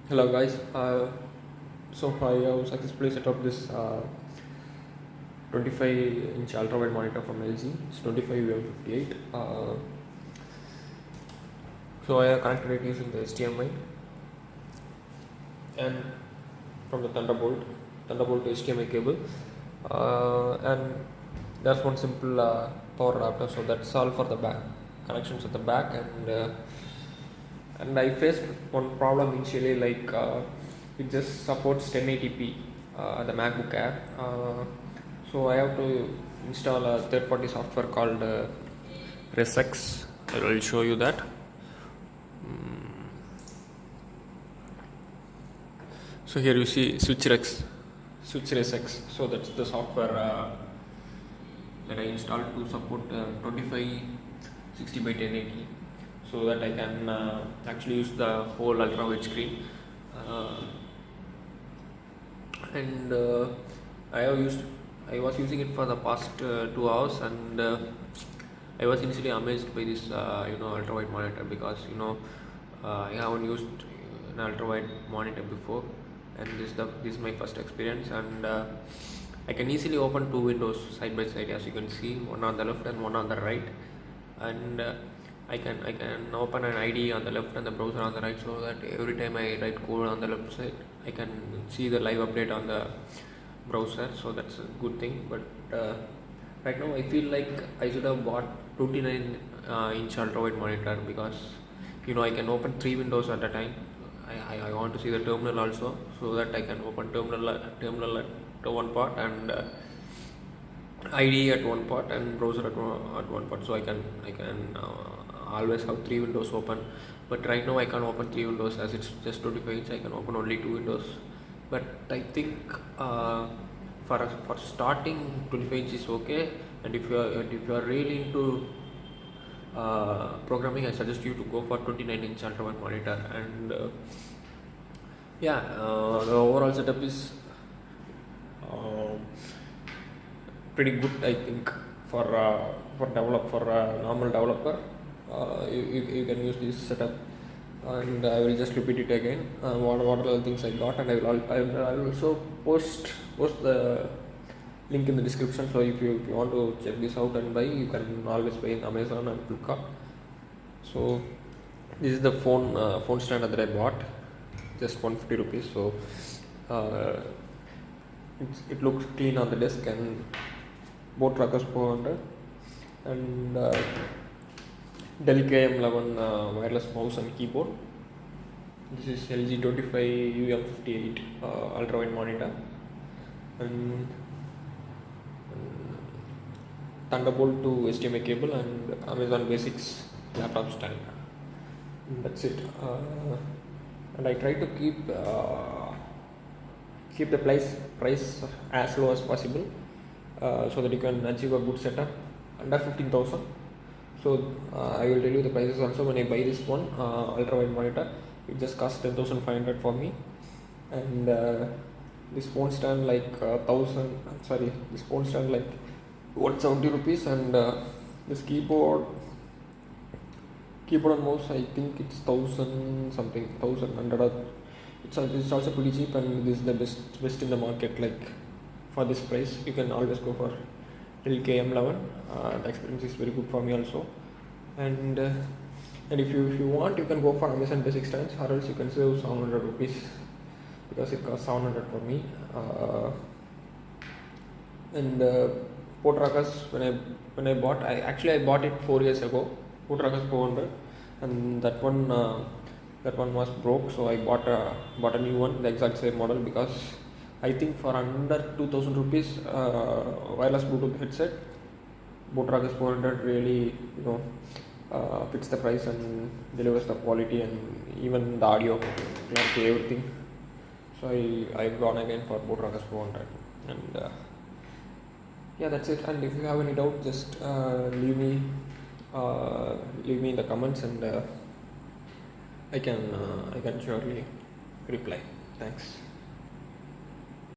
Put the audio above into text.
Hello guys. So I have successfully set up this 25-inch ultrawide monitor from LG. It's 25mm58. So I have connected it using the HDMI and from the Thunderbolt to HDMI cable. And there's one simple power adapter. So that's all for the back connections at the back. And I faced one problem initially, like it just supports 1080p, the MacBook Air. So I have to install a third-party software called ResX. I will show you that. So here you see SwitchResX. So that's the software that I installed to support 2560 by 1080, so that I can actually use the whole ultra wide screen. And I was using it for the past 2 hours, and I was initially amazed by this ultra wide monitor, because I haven't used an ultra wide monitor before, and this is my first experience. And I can easily open two windows side by side, as you can see, one on the left and one on the right. And I can open an IDE on the left and the browser on the right, so that every time I write code on the left side, I can see the live update on the browser. So that's a good thing. But right now I feel like I should have bought 29-inch ultra wide monitor, because I can open three windows at a time. I want to see the terminal also, so that I can open terminal at one part, and IDE at one part, and browser at one part. So I can always have three windows open. But right now I can't open three windows, as it's just 25 inch. I can open only two windows. But I think for starting, 25 inch is okay. And if you are really into programming, I suggest you to go for 29-inch ultra wide monitor. And the overall setup is pretty good, I think, for a normal developer. You can use this setup, and I will just repeat it again. What are the things I got, and I will also post the link in the description. So if you want to check this out and buy, you can always buy in Amazon and Flipkart. So this is the phone stand that I bought, just 150 rupees. So it looks clean on the desk, and both trackers 400, and Dell KM11 wireless mouse and keyboard. This is LG 25UM58 ultra wide monitor, and Thunderbolt to HDMI cable, and Amazon Basics laptop stand. And that's it. And I try to keep the price as low as possible, so that you can achieve a good setup under 15,000. So I will tell you the prices also. When I buy this one ultra wide monitor, it just cost 10,500 for me. And this phone stand like this phone stand like 170 rupees. And this keyboard and mouse, I think it's 1,100. It's also pretty cheap, and this is the best in the market. Like, for this price, you can always go for Dell KM11. The experience is very good for me also. And if you want, you can go for Amazon Basic stands, or else you can save 700 rupees, because it costs 700 for me. And port trackers, when I bought, I bought it 4 years ago. Port trackers 400, and that one was broke, so I bought a new one, the exact same model, because I think for under 2,000 rupees wireless Bluetooth headset, Port trackers 400 really fits the price and delivers the quality, and even the audio clarity, everything. So I've gone again for Port trackers 400. And that's it. And if you have any doubt, just leave me in the comments, and I can surely reply. Thanks.